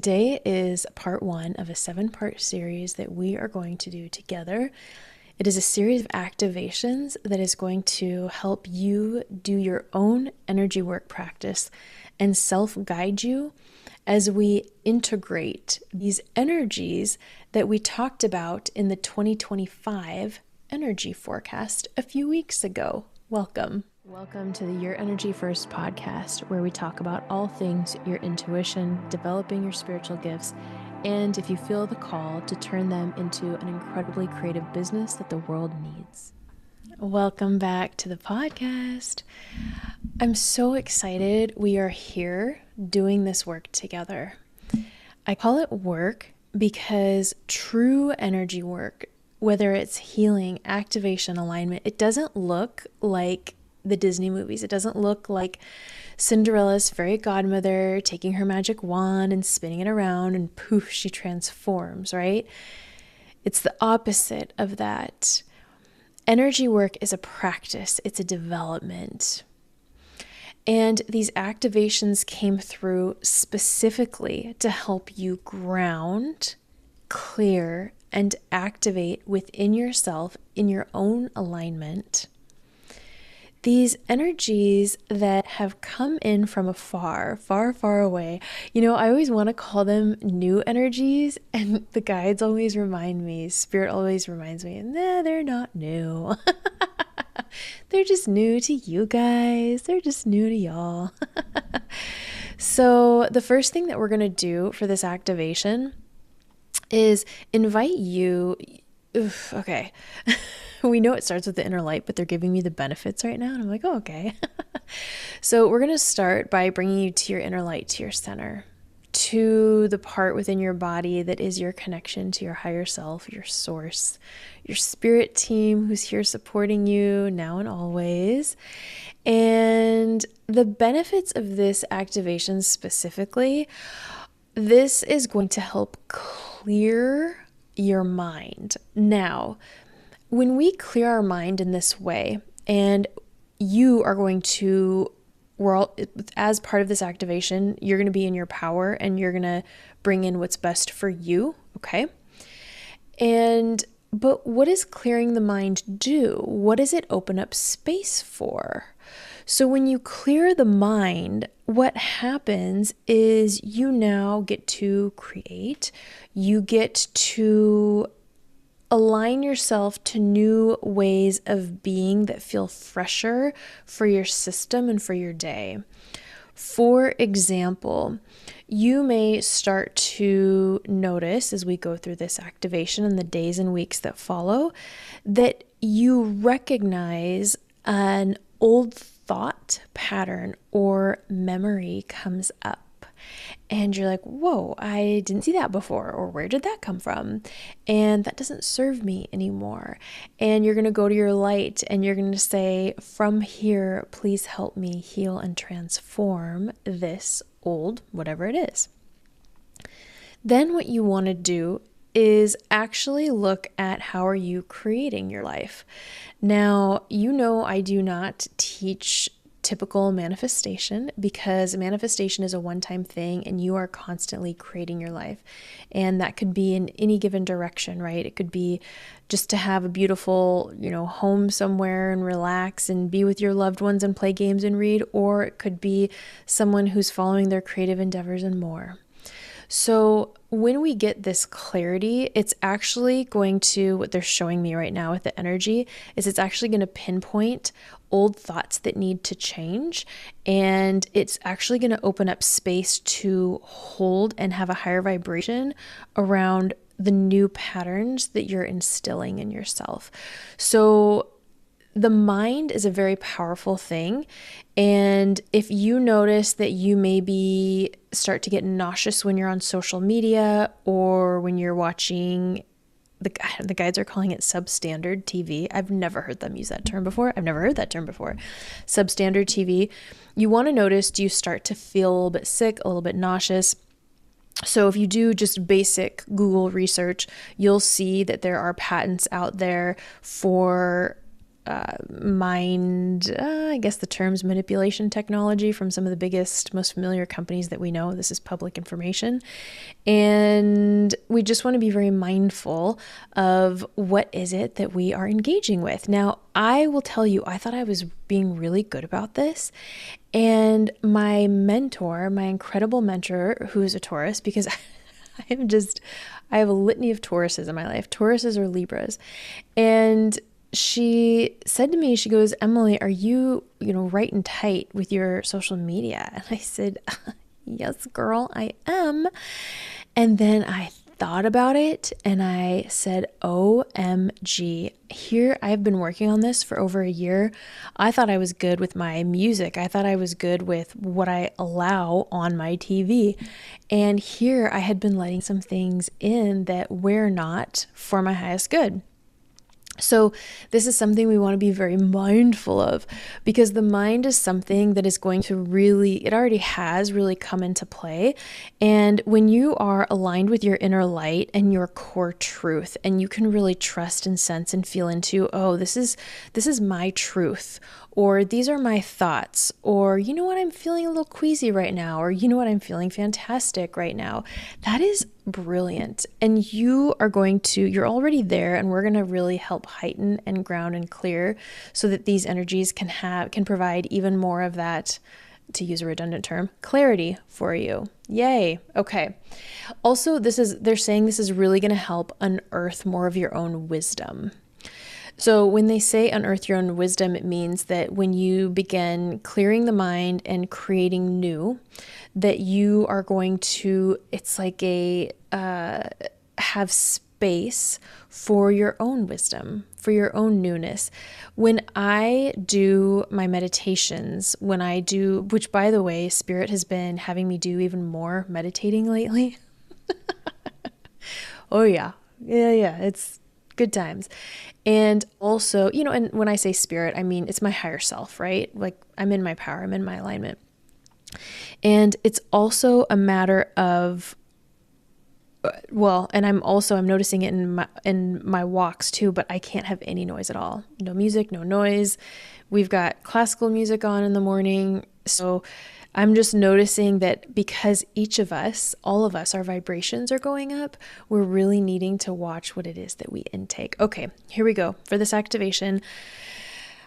Today is part one of a 7-part series that we are going to do together. It is a series of activations that is going to help you do your own energy work practice and self-guide you as we integrate these energies that we talked about in the 2025 energy forecast a few weeks ago. Welcome. Welcome to the Your Energy First podcast, where we talk about all things your intuition, developing your spiritual gifts, and if you feel the call, to turn them into an incredibly creative business that the world needs. Welcome back to the podcast. I'm so excited we are here doing this work together. I call it work because true energy work, whether it's healing, activation, alignment, it doesn't look like the Disney movies. It doesn't look like Cinderella's fairy godmother taking her magic wand and spinning it around and poof, she transforms, right? It's the opposite of that. Energy work is a practice. It's a development. And these activations came through specifically to help you ground, clear, and activate within yourself in your own alignment these energies that have come in from afar, far, far away. You know, I always want to call them new energies, and the guides always remind me, Spirit always reminds me, nah, they're not new. They're just new to you guys. They're just new to y'all. So the first thing that we're going to do for this activation is invite you. Okay. We know it starts with the inner light, but they're giving me the benefits right now. And I'm like, oh, okay. So we're going to start by bringing you to your inner light, to your center, to the part within your body that is your connection to your higher self, your source, your spirit team who's here supporting you now and always. And the benefits of this activation specifically, this is going to help clear your mind. Now, when we clear our mind in this way, and you are going to, as part of this activation, you're going to be in your power and you're going to bring in what's best for you, okay? But what does clearing the mind do? What does it open up space for? So when you clear the mind, what happens is you now get to create, you get to align yourself to new ways of being that feel fresher for your system and for your day. For example, you may start to notice as we go through this activation in the days and weeks that follow that you recognize an old thought pattern or memory comes up. And you're like, whoa, I didn't see that before, or where did that come from? And that doesn't serve me anymore. And you're going to go to your light and you're going to say, from here, please help me heal and transform this old, whatever it is. Then what you want to do is actually look at how are you creating your life. Now, you know, I do not teach typical manifestation because manifestation is a one-time thing and you are constantly creating your life. And that could be in any given direction, right? It could be just to have a beautiful, home somewhere and relax and be with your loved ones and play games and read, or it could be someone who's following their creative endeavors and more. So when we get this clarity, it's actually going to, what they're showing me right now with the energy, is it's actually going to pinpoint old thoughts that need to change. And it's actually going to open up space to hold and have a higher vibration around the new patterns that you're instilling in yourself. So the mind is a very powerful thing. And if you notice that you maybe start to get nauseous when you're on social media or when you're watching, the guides are calling it substandard TV. I've never heard them use that term before. Substandard TV. You want to notice, do you start to feel a little bit sick, a little bit nauseous? So if you do just basic Google research, you'll see that there are patents out there for mind, I guess the term's manipulation technology from some of the biggest, most familiar companies that we know. This is public information. And we just want to be very mindful of what is it that we are engaging with. Now, I will tell you, I thought I was being really good about this. And my mentor, my incredible mentor, who is a Taurus, because I have a litany of Tauruses in my life. Tauruses or Libras. And she said to me, she goes, Emily, are you, right and tight with your social media? And I said, yes, girl, I am. And then I thought about it and I said, OMG, here I've been working on this for over a year. I thought I was good with my music. I thought I was good with what I allow on my TV. And here I had been letting some things in that were not for my highest good. So this is something we want to be very mindful of, because the mind is something that is going to it already has really come into play. And when you are aligned with your inner light and your core truth, and you can really trust and sense and feel into, oh, this is my truth, or these are my thoughts, or you know what, I'm feeling a little queasy right now, or you know what, I'm feeling fantastic right now. That is brilliant. And you're already there, and we're going to really help heighten and ground and clear so that these energies can provide even more of that, to use a redundant term, clarity for you. Yay. Okay. Also, they're saying this is really going to help unearth more of your own wisdom. So when they say unearth your own wisdom, it means that when you begin clearing the mind and creating new, that you are going to, it's like have space for your own wisdom, for your own newness. When I do my meditations, which by the way, Spirit has been having me do even more meditating lately. Oh yeah. Yeah. It's good times. And also, and when I say spirit, I mean, it's my higher self, right? Like I'm in my power, I'm in my alignment. And it's also a matter of, and I'm noticing it in my walks too, but I can't have any noise at all. No music, no noise. We've got classical music on in the morning. So I'm just noticing that because all of us, our vibrations are going up, we're really needing to watch what it is that we intake. Okay, here we go. For this activation,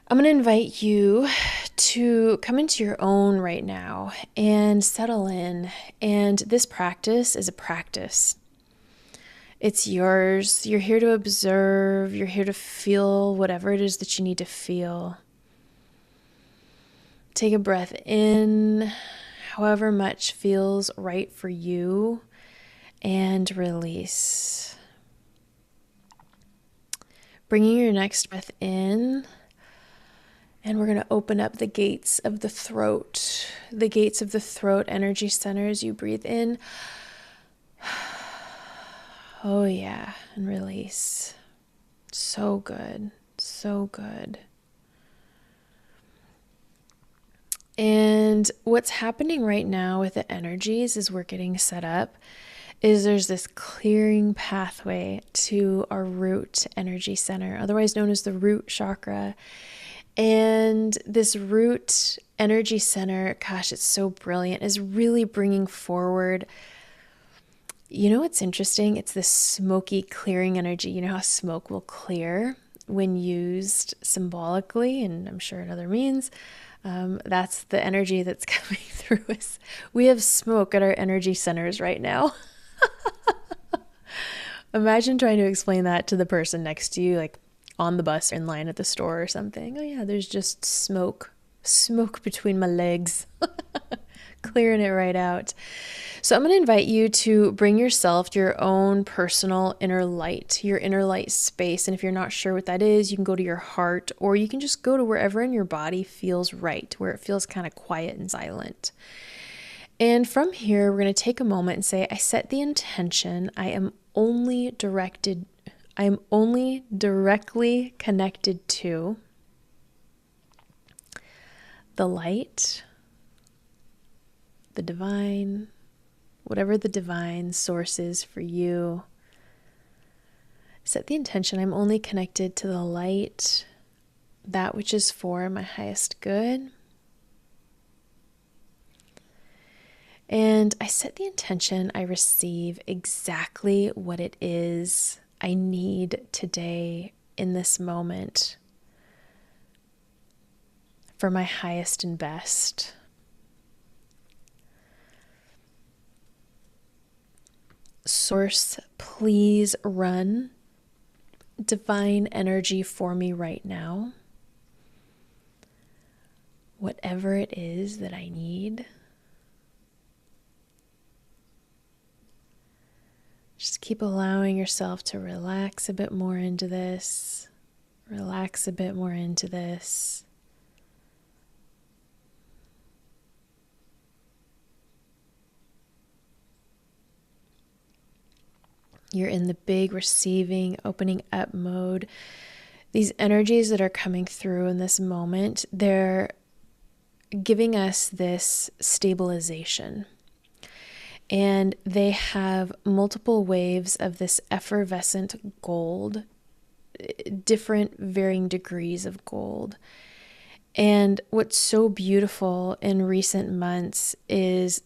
I'm going to invite you to come into your own right now and settle in. And this practice is a practice. It's yours. You're here to observe. You're here to feel whatever it is that you need to feel. Take a breath in, however much feels right for you, and release. Bringing your next breath in, and we're going to open up the gates of the throat. The gates of the throat energy centers. You breathe in. Oh yeah, and release. So good. So good. And what's happening right now with the energies as we're getting set up is there's this clearing pathway to our root energy center, otherwise known as the root chakra. And this root energy center, gosh, it's so brilliant, is really bringing forward, what's interesting? It's this smoky clearing energy. You know how smoke will clear when used symbolically, and I'm sure in other means. That's the energy that's coming through us. We have smoke at our energy centers right now. Imagine trying to explain that to the person next to you, like on the bus or in line at the store or something. Oh yeah, there's just smoke between my legs, clearing it right out. So I'm going to invite you to bring yourself to your own personal inner light, your inner light space. And if you're not sure what that is, you can go to your heart, or you can just go to wherever in your body feels right, where it feels kind of quiet and silent. And from here, we're going to take a moment and say, I set the intention. I am only directly connected to the light, the divine, whatever the divine source is for you. Set the intention. I'm only connected to the light, that which is for my highest good. And I set the intention I receive exactly what it is I need today in this moment for my highest and best. Source, please run divine energy for me right now. Whatever it is that I need. Just keep allowing yourself to relax a bit more into this. Relax a bit more into this. You're in the big receiving, opening up mode. These energies that are coming through in this moment, they're giving us this stabilization. And they have multiple waves of this effervescent gold, different varying degrees of gold. And what's so beautiful in recent months is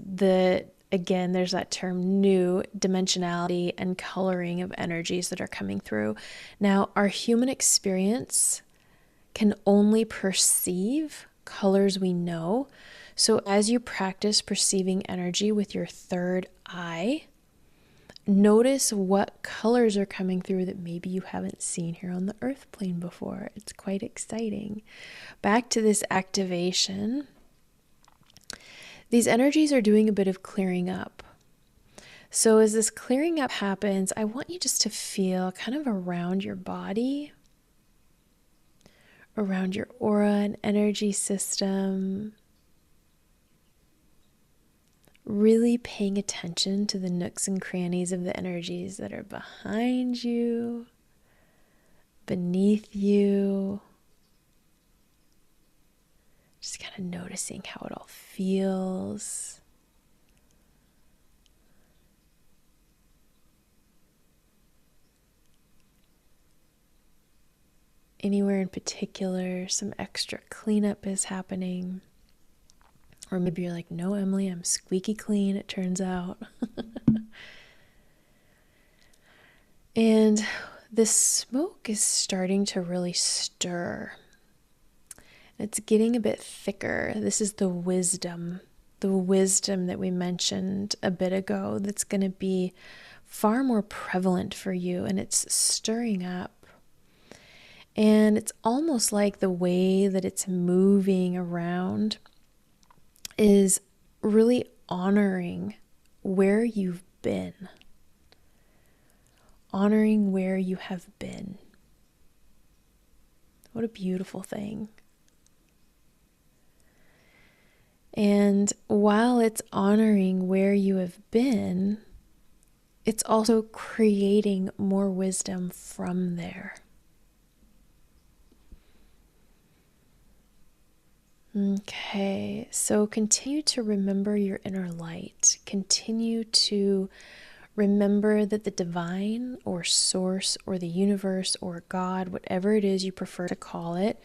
again, there's that term, new dimensionality and coloring of energies that are coming through. Now, our human experience can only perceive colors we know. So as you practice perceiving energy with your third eye, notice what colors are coming through that maybe you haven't seen here on the earth plane before. It's quite exciting. Back to this activation. These energies are doing a bit of clearing up. So as this clearing up happens, I want you just to feel kind of around your body, around your aura and energy system, really paying attention to the nooks and crannies of the energies that are behind you, beneath you. Just kind of noticing how it all feels. Anywhere in particular, some extra cleanup is happening. Or maybe you're like, no, Emily, I'm squeaky clean, it turns out. And the smoke is starting to really stir. It's getting a bit thicker. This is the wisdom that we mentioned a bit ago that's going to be far more prevalent for you, and it's stirring up. And it's almost like the way that it's moving around is really honoring where you've been. Honoring where you have been. What a beautiful thing. And while it's honoring where you have been, it's also creating more wisdom from there. Okay, so continue to remember your inner light. Continue to remember that the divine or source or the universe or God, whatever it is you prefer to call it,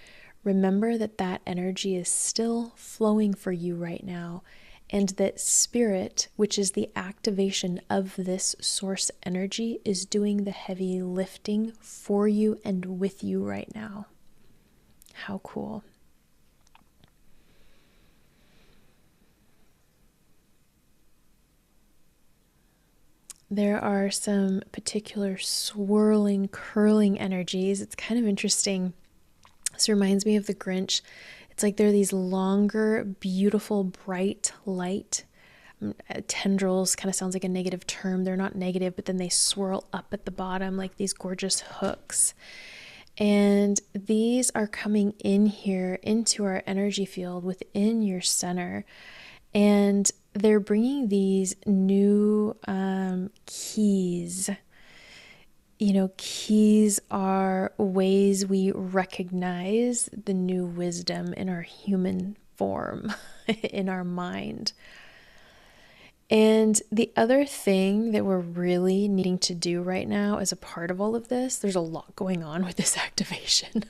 remember that that energy is still flowing for you right now, and that spirit, which is the activation of this source energy, is doing the heavy lifting for you and with you right now. How cool. There are some particular swirling, curling energies. It's kind of interesting. This reminds me of the Grinch. It's like there are these longer, beautiful, bright light tendrils. Kind of sounds like a negative term. They're not negative, but then they swirl up at the bottom like these gorgeous hooks. And these are coming in here into our energy field within your center. And they're bringing these new keys. You know, keys are ways we recognize the new wisdom in our human form, in our mind. And the other thing that we're really needing to do right now as a part of all of this, there's a lot going on with this activation.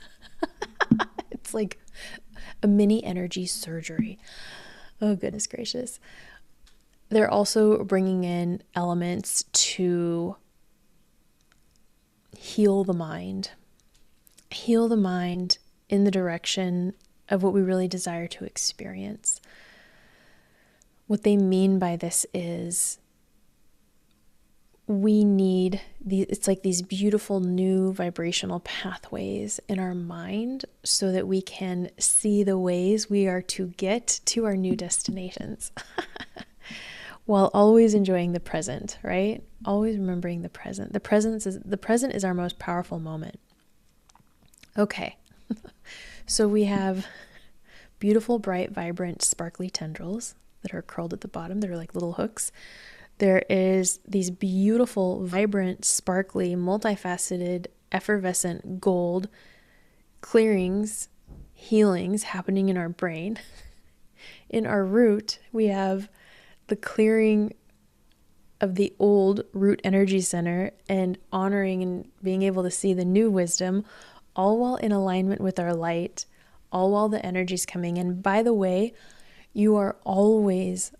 It's like a mini energy surgery. Oh, goodness gracious. They're also bringing in elements to heal the mind. Heal the mind in the direction of what we really desire to experience. What they mean by this is we need it's like these beautiful new vibrational pathways in our mind so that we can see the ways we are to get to our new destinations while always enjoying the present, right? Always remembering the present. The present is our most powerful moment. Okay. So we have beautiful, bright, vibrant, sparkly tendrils that are curled at the bottom. They're like little hooks. There is these beautiful, vibrant, sparkly, multifaceted, effervescent gold clearings, healings happening in our brain. In our root, we have the clearing of the old root energy center and honoring and being able to see the new wisdom, all while in alignment with our light, all while the energy's coming in. By the way, you are always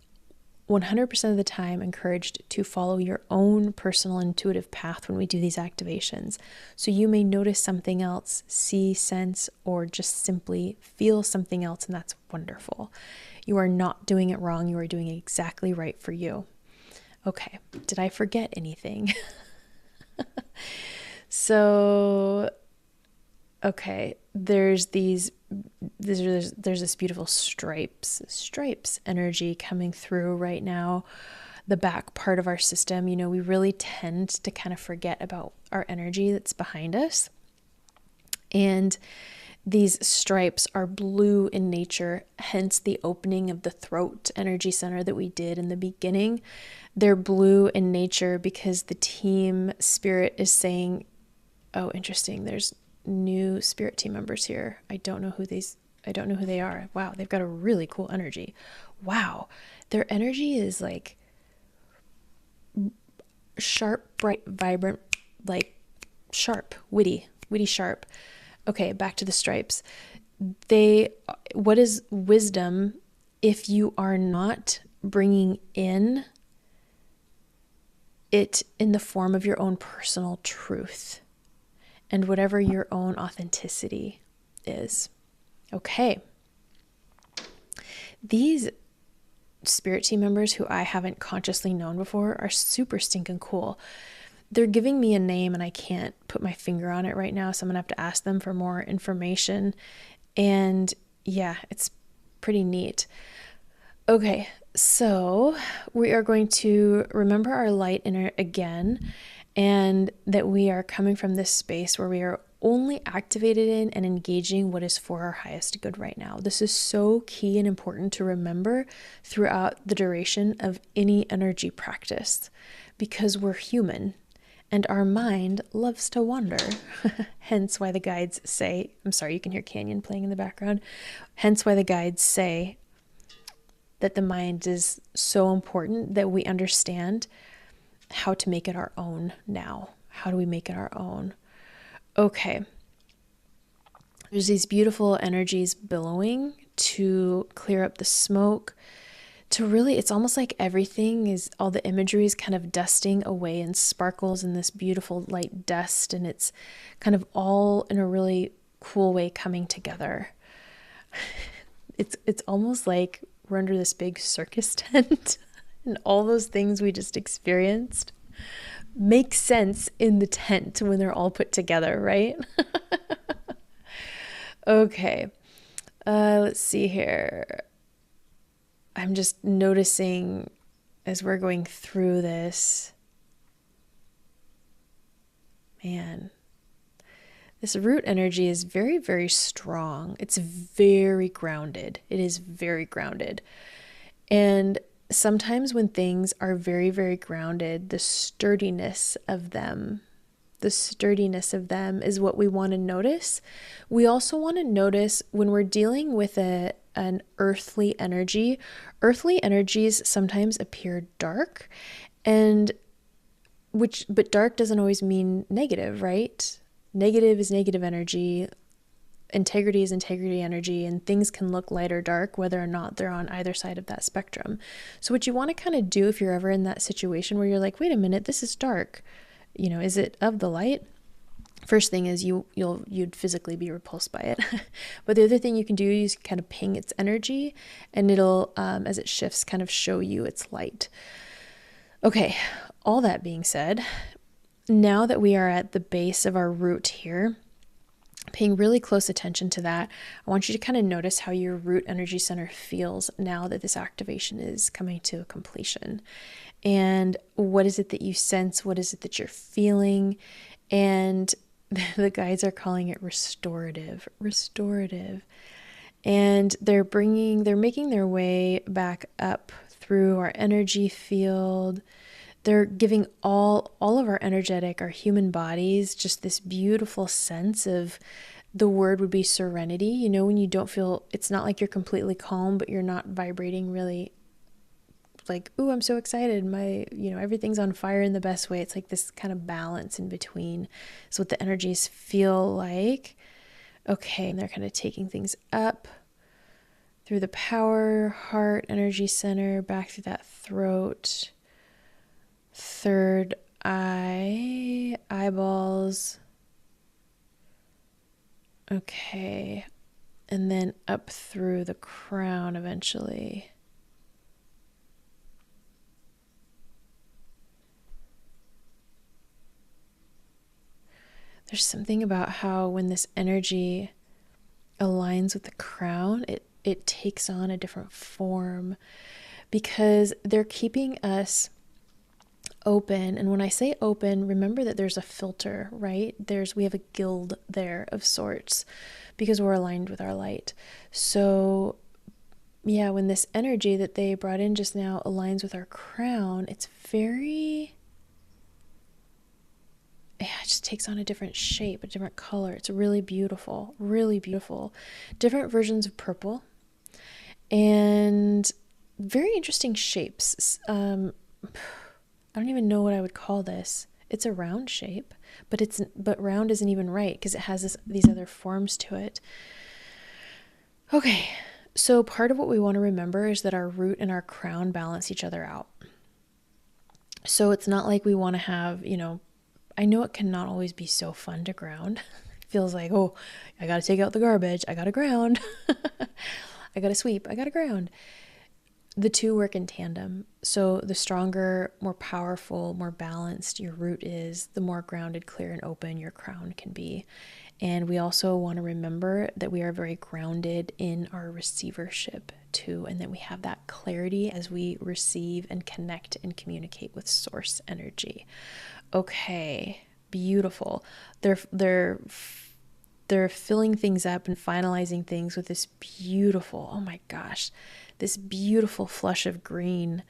100% of the time encouraged to follow your own personal intuitive path when we do these activations. So you may notice something else, see, sense, or just simply feel something else, and that's wonderful. You are not doing it wrong. You are doing it exactly right for you. Okay, did I forget anything? So, okay, there's this beautiful stripes energy coming through right now, the back part of our system. You know, we really tend to kind of forget about our energy that's behind us. And these stripes are blue in nature, hence the opening of the throat energy center that we did in the beginning. They're blue in nature because the team spirit is saying, oh, interesting, there's new spirit team members here. I don't know who they are. Wow, they've got a really cool energy. Wow, their energy is like sharp, bright, vibrant, like sharp, witty, sharp. Okay, back to the stripes. What is wisdom if you are not bringing in it in the form of your own personal truth and whatever your own authenticity is? Okay. These spirit team members who I haven't consciously known before are super stinking cool. They're giving me a name and I can't put my finger on it right now, so I'm gonna have to ask them for more information. And yeah, it's pretty neat. Okay, so we are going to remember our light inner again, and that we are coming from this space where we are only activated in and engaging what is for our highest good right now. This is so key and important to remember throughout the duration of any energy practice, because we're human and our mind loves to wander. Hence why the guides say, I'm sorry, you can hear Canyon playing in the background. Hence why the guides say that the mind is so important that we understand how to make it our own now. How do we make it our own? Okay. There's these beautiful energies billowing to clear up the smoke, to really, it's almost like everything is, all the imagery is kind of dusting away and sparkles in this beautiful light dust, and it's kind of all in a really cool way coming together. It's almost like we're under this big circus tent and all those things we just experienced make sense in the tent when they're all put together, right? Okay, let's see here. I'm just noticing as we're going through this, man, this root energy is very, very strong. It's very grounded. It is very grounded. And sometimes when things are very, very grounded, the sturdiness of them is what we want to notice. We also want to notice when we're dealing with an earthly energy. Earthly energies sometimes appear dark, but dark doesn't always mean negative, right? Negative is negative energy. integrity is integrity energy, and things can look light or dark, whether or not they're on either side of that spectrum. So what you want to kind of do if you're ever in that situation where you're like, wait a minute, this is dark, is it of the light? First thing is you'd physically be repulsed by it. But the other thing you can do is kind of ping its energy, and it'll, as it shifts, kind of show you its light. Okay, all that being said, now that we are at the base of our root here, paying really close attention to that, I want you to kind of notice how your root energy center feels now that this activation is coming to a completion. And what is it that you sense? What is it that you're feeling? And the guides are calling it restorative. And they're making their way back up through our energy field. They're giving all of our energetic, our human bodies, just this beautiful sense of, the word would be serenity. When you don't feel, it's not like you're completely calm, but you're not vibrating really like, ooh, I'm so excited. Everything's on fire in the best way. It's like this kind of balance in between. So what the energies feel like. Okay. And they're kind of taking things up through the power, heart, energy center, back through that throat, third eye, eyeballs. Okay. And then up through the crown eventually. There's something about how when this energy aligns with the crown, it takes on a different form, because they're keeping us open. And when I say open, remember that there's a filter, right? We have a guild there of sorts, because we're aligned with our light. So yeah, when this energy that they brought in just now aligns with our crown, it just takes on a different shape, a different color. It's really beautiful, really beautiful. Different versions of purple and very interesting shapes. I don't even know what I would call this. It's a round shape, but round isn't even right because it has these other forms to it. Okay, so part of what we want to remember is that our root and our crown balance each other out. So it's not like we want to have, I know it cannot always be so fun to ground. It feels like, oh, I got to take out the garbage. I got to ground. I got to sweep. I got to ground. The two work in tandem. So the stronger, more powerful, more balanced your root is, the more grounded, clear, and open your crown can be. And we also want to remember that we are very grounded in our receivership too, and that we have that clarity as we receive and connect and communicate with source energy. Okay, beautiful. They're filling things up and finalizing things with this beautiful, oh my gosh, this beautiful flush of green,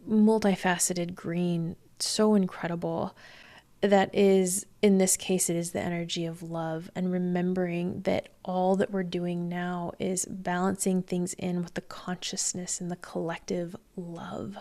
multifaceted green, so incredible. That is, in this case, it is the energy of love, and remembering that all that we're doing now is balancing things in with the consciousness and the collective love.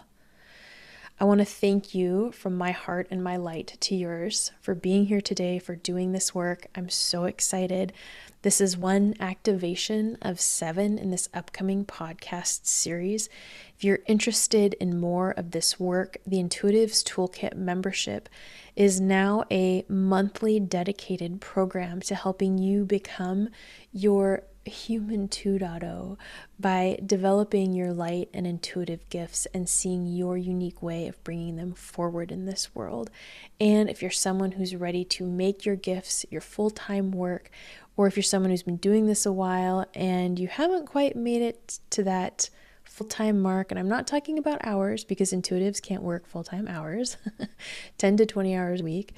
I want to thank you from my heart and my light to yours for being here today, for doing this work. I'm so excited. This is one activation of 7 in this upcoming podcast series. If you're interested in more of this work, the Intuitives Toolkit membership is now a monthly dedicated program to helping you become your human 2.0 by developing your light and intuitive gifts and seeing your unique way of bringing them forward in this world. And if you're someone who's ready to make your gifts your full-time work, or if you're someone who's been doing this a while and you haven't quite made it to that full-time mark, and I'm not talking about hours because intuitives can't work full-time hours, 10 to 20 hours a week,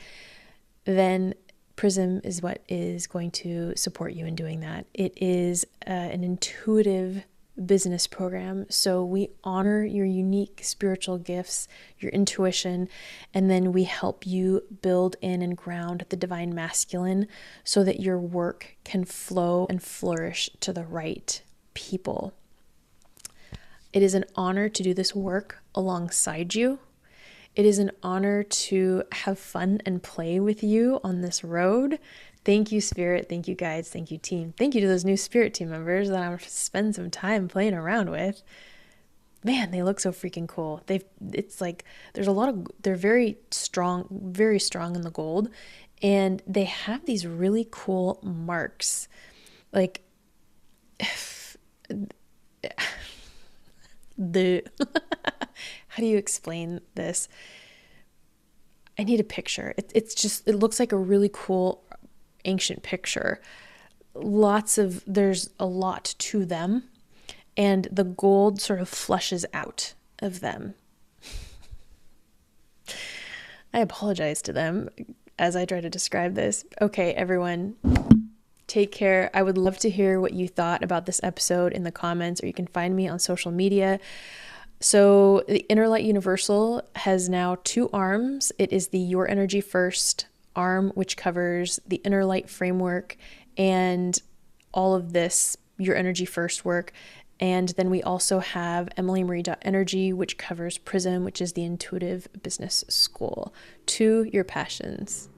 then Prism is what is going to support you in doing that. It is an intuitive business program. So we honor your unique spiritual gifts, your intuition, and then we help you build in and ground the divine masculine so that your work can flow and flourish to the right people. It is an honor to do this work alongside you. It is an honor to have fun and play with you on this road. Thank you, Spirit. Thank you, guides. Thank you, team. Thank you to those new Spirit team members that I'm going to spend some time playing around with. Man, they look so freaking cool. It's like there's a lot of, they're very strong in the gold, and they have these really cool marks. Like the how do you explain this? I need a picture. It looks like a really cool ancient picture. There's a lot to them, and the gold sort of flushes out of them. I apologize to them as I try to describe this. Okay, everyone, take care. I would love to hear what you thought about this episode in the comments, or you can find me on social media. So the Inner Light Universal has now 2 arms. It is the Your Energy First arm, which covers the Inner Light framework and all of this Your Energy First work. And then we also have EmilyMarie.energy, which covers Prism, which is the Intuitive Business School. To your passions.